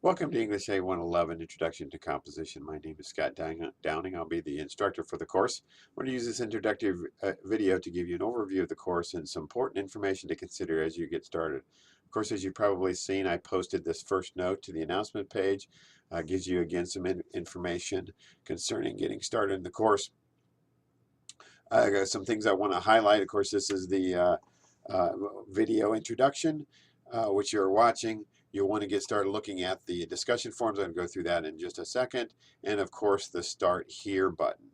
Welcome to English A111 Introduction to Composition. My name is Scott Downing. I'll be the instructor for the course. I'm going to use this introductory video to give you an overview of the course and some important information to consider as you get started. Of course, as you've probably seen, I posted this first note to the announcement page. Gives you again some information concerning getting started in the course. I got some things I want to highlight. Of course, this is the video introduction, which you're watching. You'll want to get started looking at the discussion forums. I'm going to go through that in just a second. And of course, the Start Here button.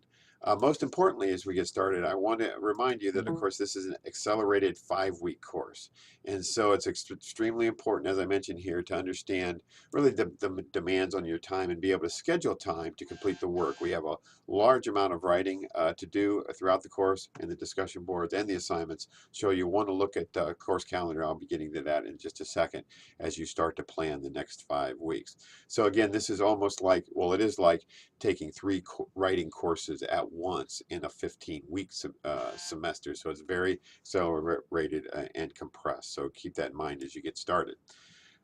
Most importantly, as we get started, I want to remind you that, of course, this is an accelerated 5-week course. And so it's extremely important, as I mentioned here, to understand really the demands on your time and be able to schedule time to complete the work. We have a large amount of writing to do throughout the course, and the discussion boards and the assignments. So you want to look at course calendar. I'll be getting to that in just a second as you start to plan the next 5 weeks. So again, this is almost like, well, it is like taking 3 writing courses at once in a 15-week semester. So it's very accelerated and compressed. So keep that in mind as you get started.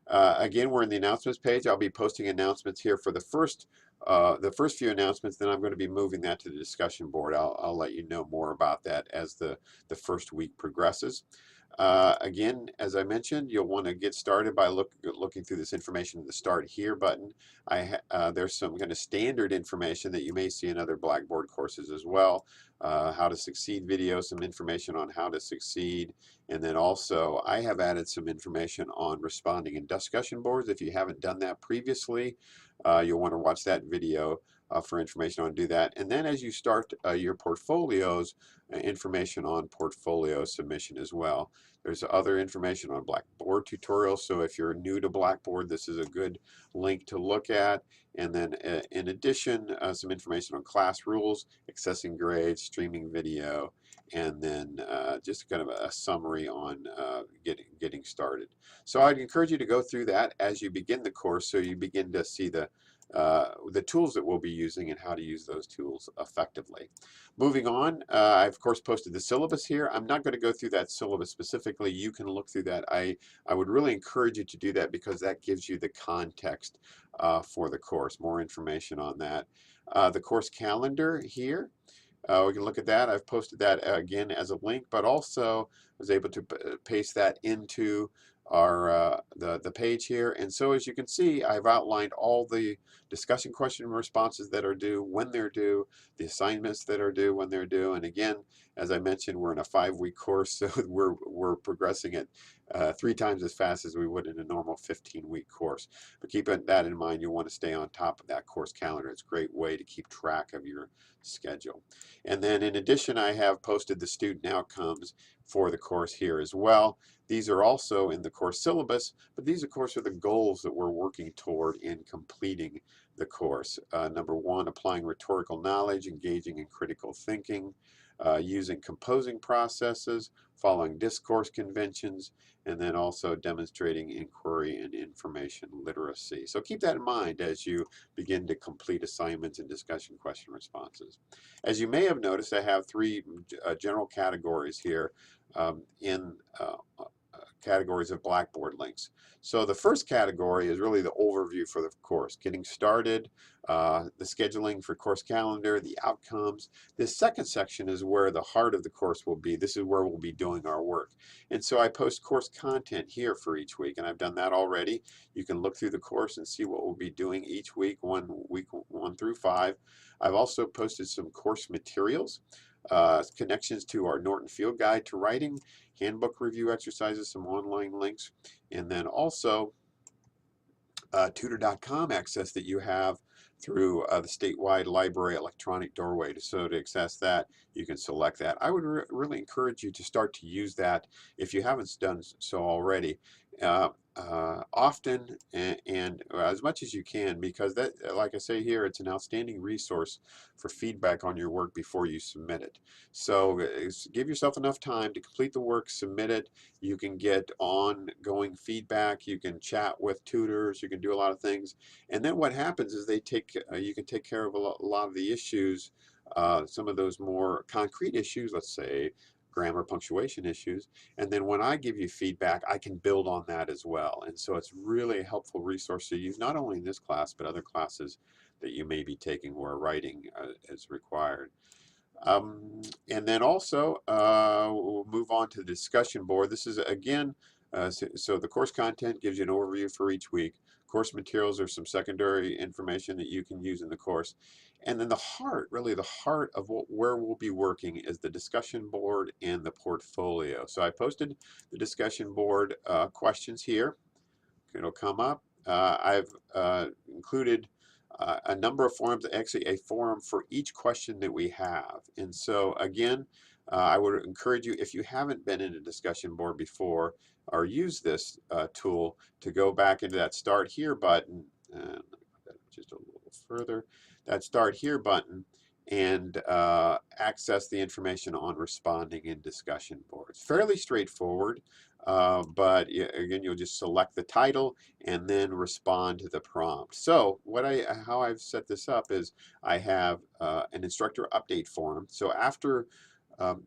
Again, we're in the announcements page. I'll be posting announcements here for the first few announcements. Then I'm going to be moving that to the discussion board. I'll let you know more about that as the first week progresses. Again, as I mentioned, you'll want to get started by looking through this information in the Start Here button. There's some kind of standard information that you may see in other Blackboard courses as well. How to Succeed video, some information on how to succeed. And then also, I have added some information on responding in discussion boards. If you haven't done that previously, you'll want to watch that video for information on do that. And then as you start your portfolios, information on portfolio submission as well. There's other information on Blackboard tutorials. So if you're new to Blackboard, this is a good link to look at. And then in addition, some information on class rules, accessing grades, streaming video, and then just kind of a summary on getting started. So I'd encourage you to go through that as you begin the course, so you begin to see the tools that we'll be using and how to use those tools effectively. Moving on, I've of course posted the syllabus here. I'm not going to go through that syllabus specifically. You can look through that. I would really encourage you to do that because that gives you the context for the course, more information on that. The course calendar here. We can look at that. I've posted that again as a link, but also was able to paste that into our the page here. And so as you can see, I've outlined all the discussion question responses that are due, when they're due, the assignments that are due, when they're due. And again, as I mentioned, we're in a 5-week course, so we're progressing it 3 times as fast as we would in a normal 15-week course. But keep that in mind. You want to stay on top of that course calendar. It's a great way to keep track of your schedule. And then in addition, I have posted the student outcomes for the course here as well. These are also in the course syllabus, but these of course are the goals that we're working toward in completing the course. Number 1, applying rhetorical knowledge, engaging in critical thinking, using composing processes, following discourse conventions, and then also demonstrating inquiry and information literacy. So keep that in mind as you begin to complete assignments and discussion question responses. As you may have noticed, I have 3 general categories here in categories of Blackboard links. So the first category is really the overview for the course, getting started, the scheduling for course calendar, the outcomes. This second section is where the heart of the course will be. This is where we'll be doing our work. And so I post course content here for each week, and I've done that already. You can look through the course and see what we'll be doing each week, week 1 through 5. I've also posted some course materials, connections to our Norton Field Guide to Writing, handbook review exercises, some online links, and then also tutor.com access that you have through the statewide library electronic doorway. So to access that, you can select that. I would really encourage you to start to use that if you haven't done so already. Often and as much as you can, because that, like I say here, it's an outstanding resource for feedback on your work before you submit it. So give yourself enough time to complete the work, submit it. You can get ongoing feedback. You can chat with tutors. You can do a lot of things. And then what happens is you can take care of a lot of the issues, some of those more concrete issues, let's say grammar, punctuation issues. And then when I give you feedback, I can build on that as well. And so it's really a helpful resource to use, not only in this class, but other classes that you may be taking where writing is required. And then also, we'll move on to the discussion board. This is, again, so the course content gives you an overview for each week. Course materials are some secondary information that you can use in the course. And then the heart, really the heart of where we'll be working is the discussion board and the portfolio. So I posted the discussion board questions here. It'll come up. I've included a number of forums, actually a forum for each question that we have. And so again, I would encourage you, if you haven't been in a discussion board before or use this tool, to go back into that Start Here button, just a little further, that Start Here button, and access the information on responding in discussion boards. Fairly straightforward, but again, you'll just select the title and then respond to the prompt. So how I've set this up is I have an instructor update form. So after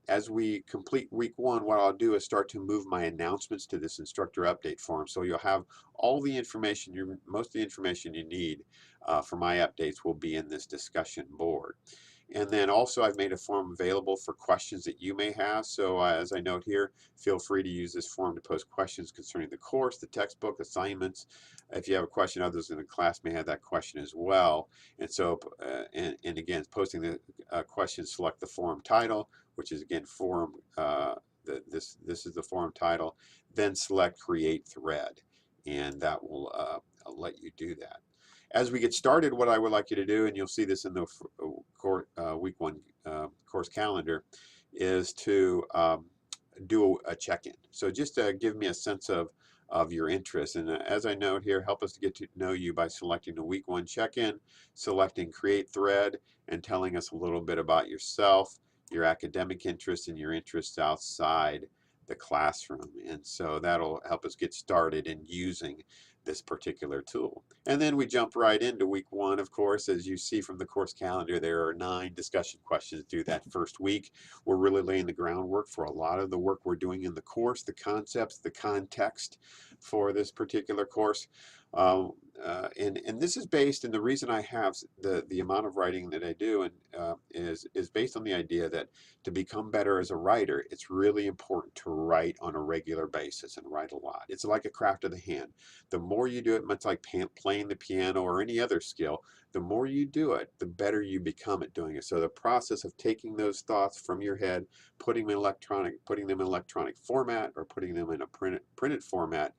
as we complete week one, what I'll do is start to move my announcements to this instructor update form. So you'll have all the information, most of the information you need for my updates will be in this discussion board. And then also I've made a form available for questions that you may have. So as I note here, feel free to use this form to post questions concerning the course, the textbook, assignments. If you have a question, others in the class may have that question as well. And so, and again, posting the question, select the forum title, which is again forum, this is the forum title, then select create thread, and that will let you do that. As we get started, what I would like you to do, and you'll see this in the week one course calendar, is to do a check-in. So just give me a sense of your interest. And as I note here, help us to get to know you by selecting the week one check-in, selecting create thread, and telling us a little bit about yourself, your academic interests, and your interests outside the classroom. And so that'll help us get started in using this particular tool. And then we jump right into week one. Of course, as you see from the course calendar, there are 9 discussion questions due that first week. We're really laying the groundwork for a lot of the work we're doing in the course, the concepts, the context for this particular course. And this is based, and the reason I have the amount of writing that I do is based on the idea that to become better as a writer, it's really important to write on a regular basis and write a lot. It's like a craft of the hand. The more you do it, much like playing the piano or any other skill, the more you do it, the better you become at doing it. So the process of taking those thoughts from your head, putting them in electronic format, or putting them in a printed format,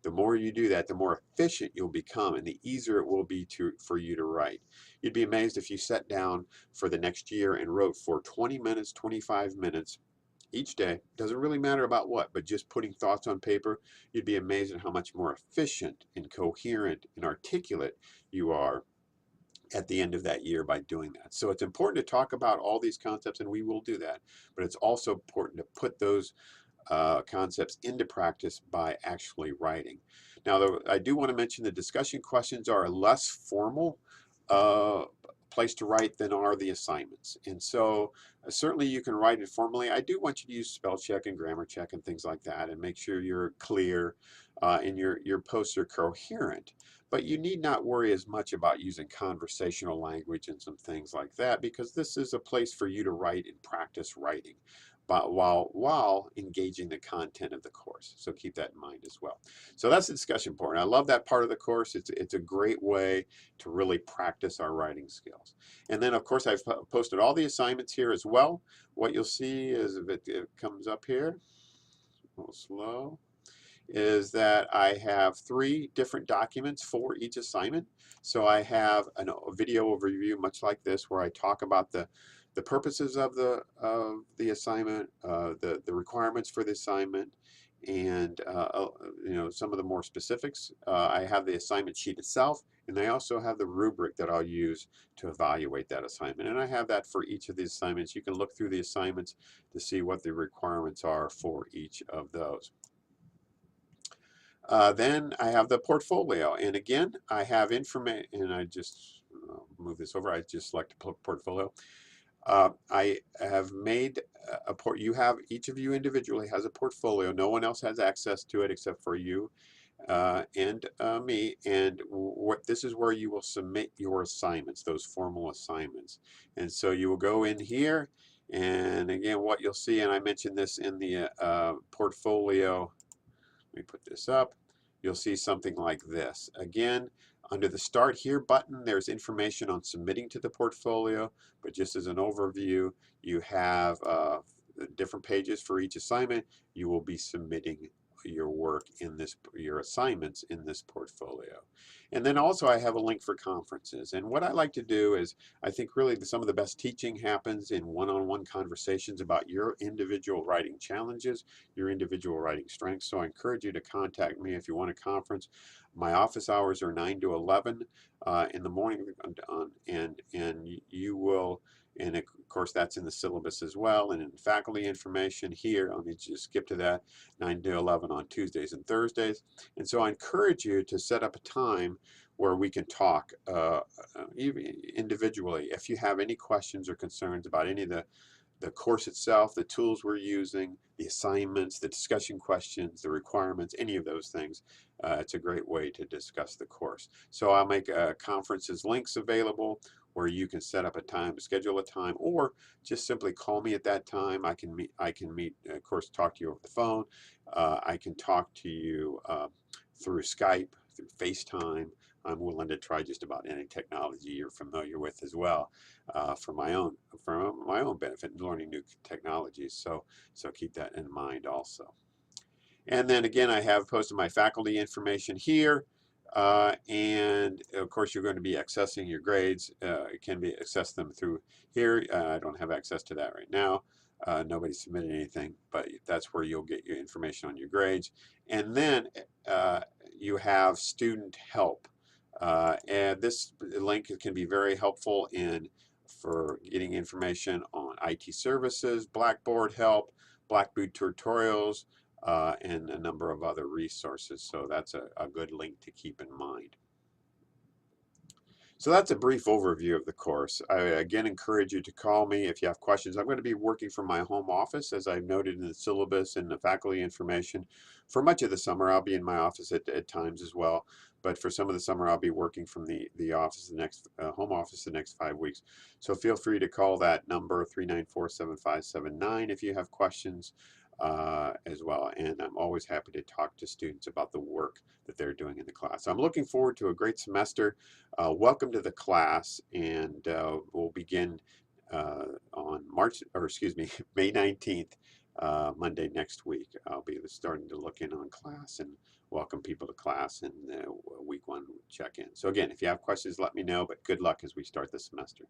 the more you do that, the more efficient you'll become, and the easier it will be for you to write. You'd be amazed if you sat down for the next year and wrote for 20 minutes, 25 minutes each day. Doesn't really matter about what, but just putting thoughts on paper, you'd be amazed at how much more efficient and coherent and articulate you are at the end of that year by doing that. So it's important to talk about all these concepts, and we will do that, but it's also important to put those concepts into practice by actually writing. Now, I do want to mention the discussion questions are a less formal place to write than are the assignments. And so certainly you can write it formally. I do want you to use spell check and grammar check and things like that, and make sure you're clear and your posts are coherent. But you need not worry as much about using conversational language and some things like that, because this is a place for you to write and practice writing, but while engaging the content of the course. So keep that in mind as well. So that's the discussion board. I love that part of the course. It's a great way to really practice our writing skills. And then, of course, I've posted all the assignments here as well. What you'll see is, if it comes up here, a little slow, is that I have 3 different documents for each assignment. So I have a video overview, much like this, where I talk about the purposes of the assignment, the requirements for the assignment, and some of the more specifics. I have the assignment sheet itself, and I also have the rubric that I'll use to evaluate that assignment. And I have that for each of these assignments. You can look through the assignments to see what the requirements are for each of those. Then I have the portfolio, and again, I have information, and I just move this over. I just select portfolio. I have made each of you individually has a portfolio. No one else has access to it except for you and me, and this is where you will submit your assignments, those formal assignments. And so you will go in here, and again, what you'll see, and I mentioned this in the portfolio, let me put this up, you'll see something like this. Again, under the Start Here button, there's information on submitting to the portfolio, but just as an overview, you have different pages for each assignment. You will be submitting your work in this, your assignments in this portfolio. And then also I have a link for conferences. And what I like to do is, I think really some of the best teaching happens in one-on-one conversations about your individual writing challenges, your individual writing strengths. So I encourage you to contact me if you want a conference. My office hours are 9 to 11 in the morning, and you will, and of course that's in the syllabus as well, and in faculty information here. Let me just skip to that, 9 to 11 on Tuesdays and Thursdays. And so I encourage you to set up a time where we can talk individually. If you have any questions or concerns about any of the course itself, the tools we're using, the assignments, the discussion questions, the requirements, any of those things, it's a great way to discuss the course. So I'll make conferences links available where you can set up a time, schedule a time, or just simply call me at that time. I can meet, of course, talk to you over the phone. I can talk to you through Skype, through FaceTime. I'm willing to try just about any technology you're familiar with as well, for my own benefit in learning new technologies. So keep that in mind also. And then again, I have posted my faculty information here. And of course, you're going to be accessing your grades. You can access them through here. I don't have access to that right now. Nobody submitted anything, but that's where you'll get your information on your grades. And then you have student help. And this link can be very helpful for getting information on IT services, Blackboard help, Blackboard tutorials, and a number of other resources. So that's a good link to keep in mind. So that's a brief overview of the course. I again encourage you to call me if you have questions. I'm going to be working from my home office, as I've noted in the syllabus and the faculty information. For much of the summer, I'll be in my office at times as well. But for some of the summer, I'll be working from the office, home office, the next 5 weeks. So feel free to call that number 394-7579 if you have questions as well. And I'm always happy to talk to students about the work that they're doing in the class. So I'm looking forward to a great semester. Welcome to the class, and we'll begin on May 19th, Monday next week. I'll be starting to look in on class and welcome people to class in week 1 check-in. So again, if you have questions, let me know, but good luck as we start the semester.